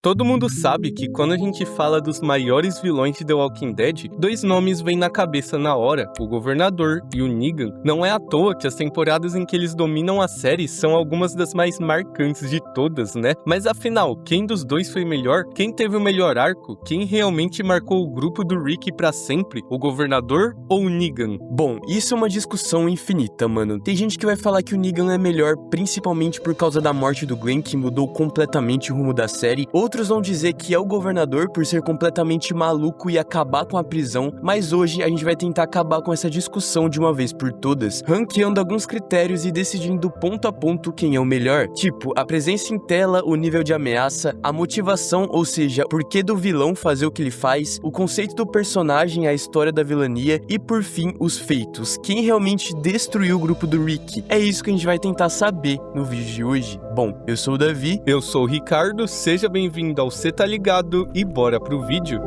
Todo mundo sabe que quando a gente fala dos maiores vilões de The Walking Dead, dois nomes vêm na cabeça na hora, o Governador e o Negan. Não é à toa que as temporadas em que eles dominam a série são algumas das mais marcantes de todas, né? Mas afinal, quem dos dois foi melhor? Quem teve o melhor arco? Quem realmente marcou o grupo do Rick pra sempre? O Governador ou o Negan? Bom, isso é uma discussão infinita, mano. Tem gente que vai falar que o Negan é melhor, principalmente por causa da morte do Glenn, que mudou completamente o rumo da série. Outros vão dizer que é o Governador por ser completamente maluco e acabar com a prisão, mas hoje a gente vai tentar acabar com essa discussão de uma vez por todas, ranqueando alguns critérios e decidindo ponto a ponto quem é o melhor. Tipo, a presença em tela, o nível de ameaça, a motivação, ou seja, por que do vilão fazer o que ele faz, o conceito do personagem, a história da vilania e, por fim, os feitos. Quem realmente destruiu o grupo do Rick? É isso que a gente vai tentar saber no vídeo de hoje. Bom, eu sou o Davi. Eu sou o Ricardo, seja bem-vindo ao Cê Tá Ligado e bora pro vídeo.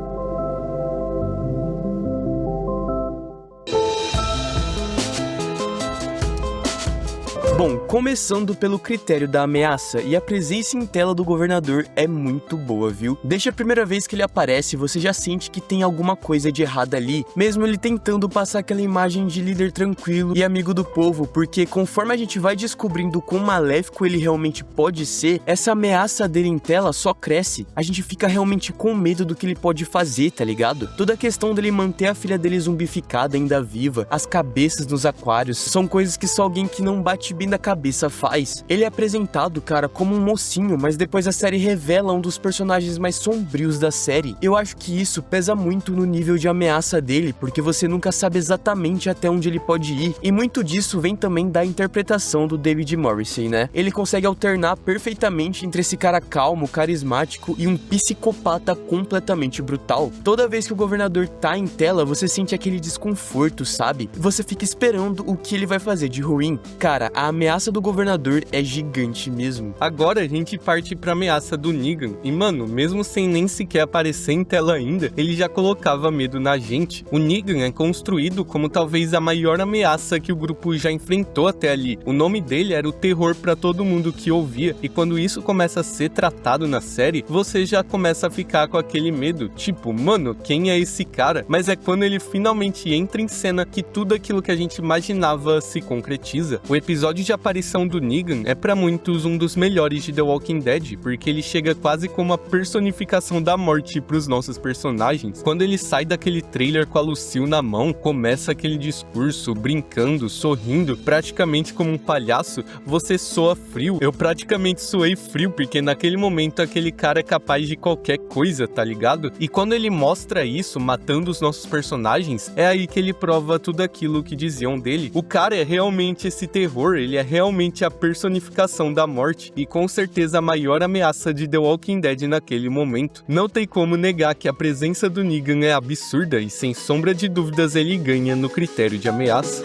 Bom, começando pelo critério da ameaça, e a presença em tela do Governador é muito boa, viu? Desde a primeira vez que ele aparece, você já sente que tem alguma coisa de errado ali, mesmo ele tentando passar aquela imagem de líder tranquilo e amigo do povo, porque conforme a gente vai descobrindo quão maléfico ele realmente pode ser, essa ameaça dele em tela só cresce. A gente fica realmente com medo do que ele pode fazer, tá ligado? Toda a questão dele manter a filha dele zumbificada ainda viva, as cabeças nos aquários, são coisas que só alguém que não bate bem da cabeça faz. Ele é apresentado, cara, como um mocinho, mas depois a série revela um dos personagens mais sombrios da série. Eu acho que isso pesa muito no nível de ameaça dele, porque você nunca sabe exatamente até onde ele pode ir, e muito disso vem também da interpretação do David Morrissey, né? Ele consegue alternar perfeitamente entre esse cara calmo, carismático e um psicopata completamente brutal. Toda vez que o Governador tá em tela, você sente aquele desconforto, sabe? Você fica esperando o que ele vai fazer de ruim. Cara, a ameaça do Governador é gigante mesmo. Agora a gente parte pra ameaça do Negan, e mano, mesmo sem nem sequer aparecer em tela ainda, ele já colocava medo na gente. O Negan é construído como talvez a maior ameaça que o grupo já enfrentou até ali. O nome dele era o terror pra todo mundo que ouvia, e quando isso começa a ser tratado na série, você já começa a ficar com aquele medo, tipo, mano, quem é esse cara? Mas é quando ele finalmente entra em cena que tudo aquilo que a gente imaginava se concretiza. O episódio de aparição do Negan é pra muitos um dos melhores de The Walking Dead, porque ele chega quase como a personificação da morte pros nossos personagens. Quando ele sai daquele trailer com a Lucille na mão, começa aquele discurso, brincando, sorrindo, praticamente como um palhaço, você soa frio. Eu praticamente soei frio, porque naquele momento aquele cara é capaz de qualquer coisa, tá ligado? E quando ele mostra isso, matando os nossos personagens, é aí que ele prova tudo aquilo que diziam dele. O cara é realmente esse terror, ele é realmente a personificação da morte e com certeza a maior ameaça de The Walking Dead naquele momento. Não tem como negar que a presença do Negan é absurda e sem sombra de dúvidas ele ganha no critério de ameaça.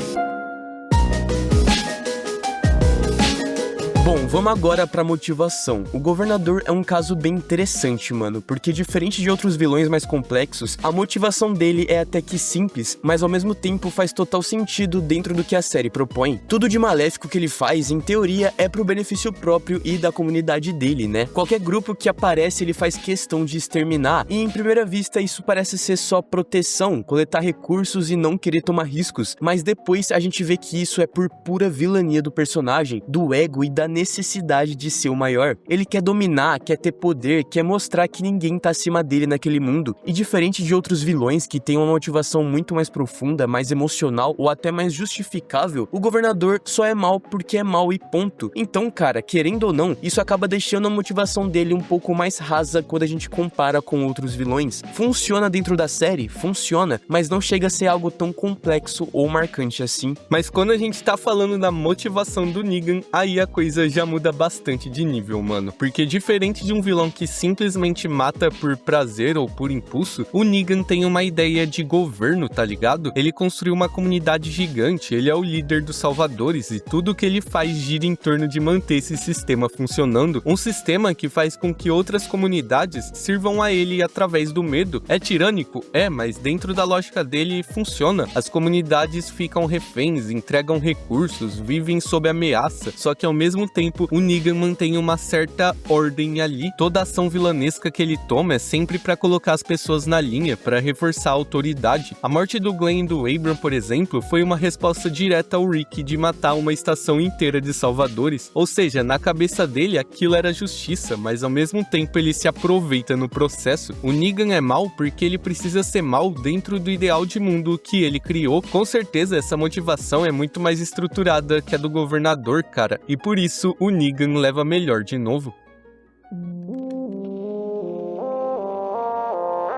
Bom, vamos agora pra motivação. O Governador é um caso bem interessante, mano, porque diferente de outros vilões mais complexos, a motivação dele é até que simples, mas ao mesmo tempo faz total sentido dentro do que a série propõe. Tudo de maléfico que ele faz, em teoria, é pro benefício próprio e da comunidade dele, né? Qualquer grupo que aparece, ele faz questão de exterminar, e em primeira vista isso parece ser só proteção, coletar recursos e não querer tomar riscos, mas depois a gente vê que isso é por pura vilania do personagem, do ego e da necessidade de ser o maior. Ele quer dominar, quer ter poder, quer mostrar que ninguém tá acima dele naquele mundo. E diferente de outros vilões que têm uma motivação muito mais profunda, mais emocional ou até mais justificável, o Governador só é mal porque é mal e ponto. Então, cara, querendo ou não, isso acaba deixando a motivação dele um pouco mais rasa quando a gente compara com outros vilões. Funciona dentro da série? Funciona, mas não chega a ser algo tão complexo ou marcante assim. Mas quando a gente tá falando da motivação do Negan, aí a coisa já muda bastante de nível, mano. Porque diferente de um vilão que simplesmente mata por prazer ou por impulso, o Negan tem uma ideia de governo, tá ligado? Ele construiu uma comunidade gigante, ele é o líder dos salvadores e tudo que ele faz gira em torno de manter esse sistema funcionando. Um sistema que faz com que outras comunidades sirvam a ele através do medo. É tirânico? É, mas dentro da lógica dele funciona. As comunidades ficam reféns, entregam recursos, vivem sob ameaça, só que ao mesmo tempo tempo, o Negan mantém uma certa ordem ali. Toda ação vilanesca que ele toma é sempre pra colocar as pessoas na linha, pra reforçar a autoridade. A morte do Glenn e do Abram, por exemplo, foi uma resposta direta ao Rick de matar uma estação inteira de salvadores. Ou seja, na cabeça dele aquilo era justiça, mas ao mesmo tempo ele se aproveita no processo. O Negan é mau porque ele precisa ser mau dentro do ideal de mundo que ele criou. Com certeza essa motivação é muito mais estruturada que a do governador, cara, e por isso o Negan leva melhor de novo.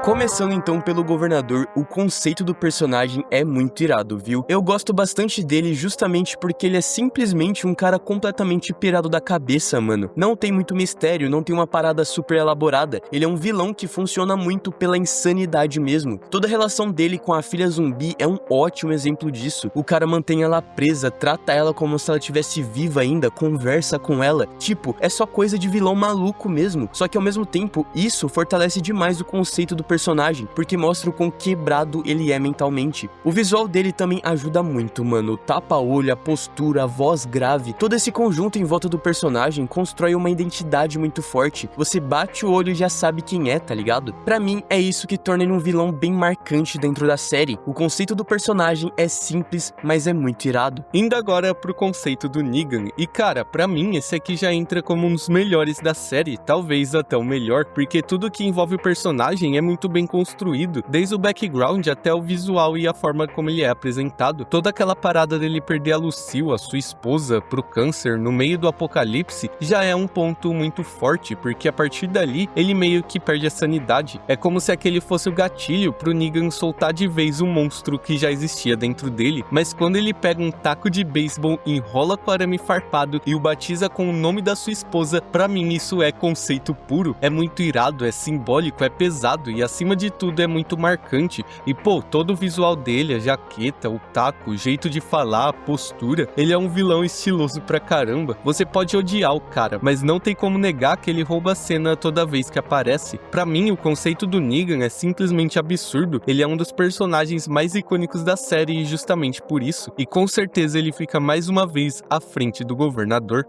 Começando então pelo governador, o conceito do personagem é muito irado, viu? Eu gosto bastante dele justamente porque ele é simplesmente um cara completamente pirado da cabeça, mano. Não tem muito mistério, não tem uma parada super elaborada. Ele é um vilão que funciona muito pela insanidade mesmo. Toda a relação dele com a filha zumbi é um ótimo exemplo disso. O cara mantém ela presa, trata ela como se ela estivesse viva ainda, conversa com ela. Tipo, é só coisa de vilão maluco mesmo. Só que ao mesmo tempo, isso fortalece demais o conceito do personagem, porque mostra o quão quebrado ele é mentalmente. O visual dele também ajuda muito, mano. O tapa-olho, a postura, a voz grave, todo esse conjunto em volta do personagem constrói uma identidade muito forte. Você bate o olho e já sabe quem é, tá ligado? Pra mim, é isso que torna ele um vilão bem marcante dentro da série. O conceito do personagem é simples, mas é muito irado. Indo agora pro conceito do Negan, e cara, pra mim esse aqui já entra como um dos melhores da série, talvez até o melhor, porque tudo que envolve o personagem é muito bem construído, desde o background até o visual e a forma como ele é apresentado. Toda aquela parada dele perder a Lucille, a sua esposa, pro câncer no meio do apocalipse, já é um ponto muito forte, porque a partir dali, ele meio que perde a sanidade. É como se aquele fosse o gatilho pro Negan soltar de vez o monstro que já existia dentro dele, mas quando ele pega um taco de beisebol, enrola com arame farpado e o batiza com o nome da sua esposa, pra mim isso é conceito puro. É muito irado, é simbólico, é pesado e acima de tudo é muito marcante. E pô, todo o visual dele, a jaqueta, o taco, o jeito de falar, a postura, ele é um vilão estiloso pra caramba. Você pode odiar o cara, mas não tem como negar que ele rouba a cena toda vez que aparece. Pra mim, o conceito do Negan é simplesmente absurdo. Ele é um dos personagens mais icônicos da série justamente por isso. E com certeza ele fica mais uma vez à frente do governador.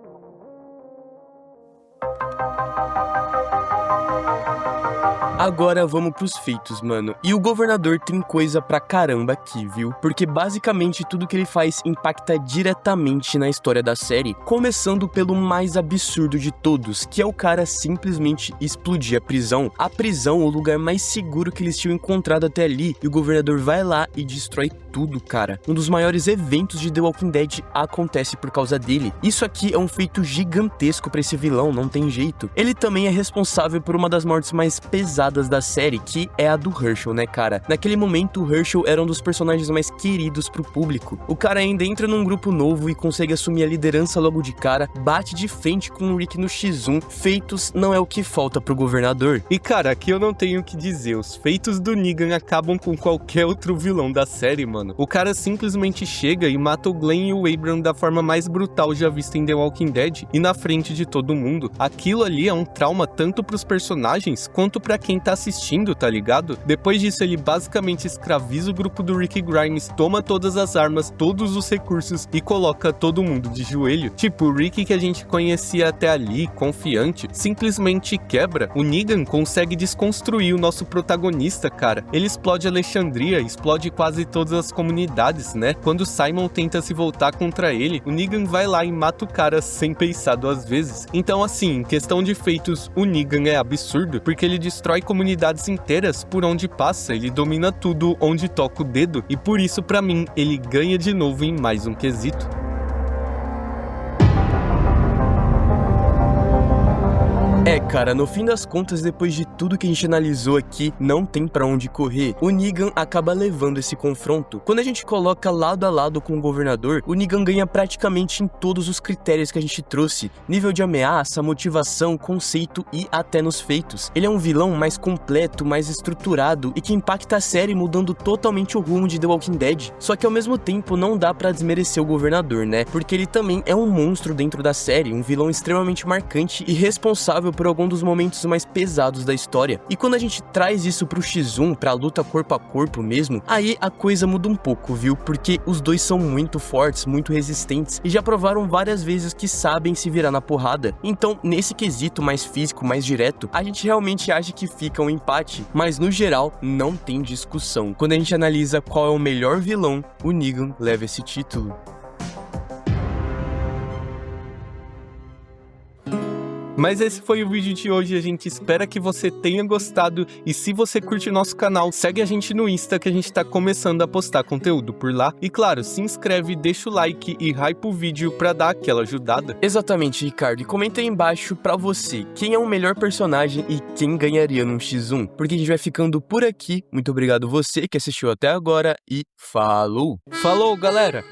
Agora vamos pros feitos, mano. E o governador tem coisa pra caramba aqui, viu? Porque basicamente tudo que ele faz impacta diretamente na história da série. Começando pelo mais absurdo de todos, que é o cara simplesmente explodir a prisão. A prisão, o lugar mais seguro que eles tinham encontrado até ali. E o governador vai lá e destrói tudo, cara. Um dos maiores eventos de The Walking Dead acontece por causa dele. Isso aqui é um feito gigantesco pra esse vilão, não tem jeito. Ele também é responsável por uma das mortes mais pesadas da série, que é a do Hershel, né, cara? Naquele momento, o Hershel era um dos personagens mais queridos pro público. O cara ainda entra num grupo novo e consegue assumir a liderança logo de cara, bate de frente com o Rick no X1. Feitos não é o que falta pro governador. E cara, aqui eu não tenho o que dizer, os feitos do Negan acabam com qualquer outro vilão da série, mano. O cara simplesmente chega e mata o Glenn e o Abram da forma mais brutal já vista em The Walking Dead e na frente de todo mundo. Aquilo ali é um trauma tanto pros personagens quanto pra quem tá assistindo, tá ligado? Depois disso, ele basicamente escraviza o grupo do Rick Grimes, toma todas as armas, todos os recursos e coloca todo mundo de joelho. Tipo, o Rick que a gente conhecia até ali, confiante, simplesmente quebra. O Negan consegue desconstruir o nosso protagonista, cara. Ele explode Alexandria, explode quase todas as comunidades, né? Quando Simon tenta se voltar contra ele, o Negan vai lá e mata o cara sem pensar duas vezes. Então, assim, em questão de feitos, o Negan é absurdo, porque ele destrói comunidades inteiras por onde passa, ele domina tudo onde toca o dedo, e por isso, pra mim, ele ganha de novo em mais um quesito. É, cara, no fim das contas, depois de tudo que a gente analisou aqui, não tem pra onde correr. O Negan acaba levando esse confronto. Quando a gente coloca lado a lado com o governador, o Negan ganha praticamente em todos os critérios que a gente trouxe. Nível de ameaça, motivação, conceito e até nos feitos. Ele é um vilão mais completo, mais estruturado e que impacta a série mudando totalmente o rumo de The Walking Dead. Só que ao mesmo tempo não dá pra desmerecer o governador, né? Porque ele também é um monstro dentro da série, um vilão extremamente marcante e responsável responsável por algum dos momentos mais pesados da história. E quando a gente traz isso pro X1, pra luta corpo a corpo mesmo, aí a coisa muda um pouco, viu? Porque os dois são muito fortes, muito resistentes e já provaram várias vezes que sabem se virar na porrada. Então, nesse quesito mais físico, mais direto, a gente realmente acha que fica um empate, mas no geral não tem discussão. Quando a gente analisa qual é o melhor vilão, o Negan leva esse título. Mas esse foi o vídeo de hoje, a gente espera que você tenha gostado e se você curte o nosso canal, segue a gente no Insta que a gente tá começando a postar conteúdo por lá. E claro, se inscreve, deixa o like e hype o vídeo pra dar aquela ajudada. Exatamente, Ricardo, e comenta aí embaixo pra você, quem é o melhor personagem e quem ganharia num X1, porque a gente vai ficando por aqui. Muito obrigado você que assistiu até agora e falou! Falou, galera!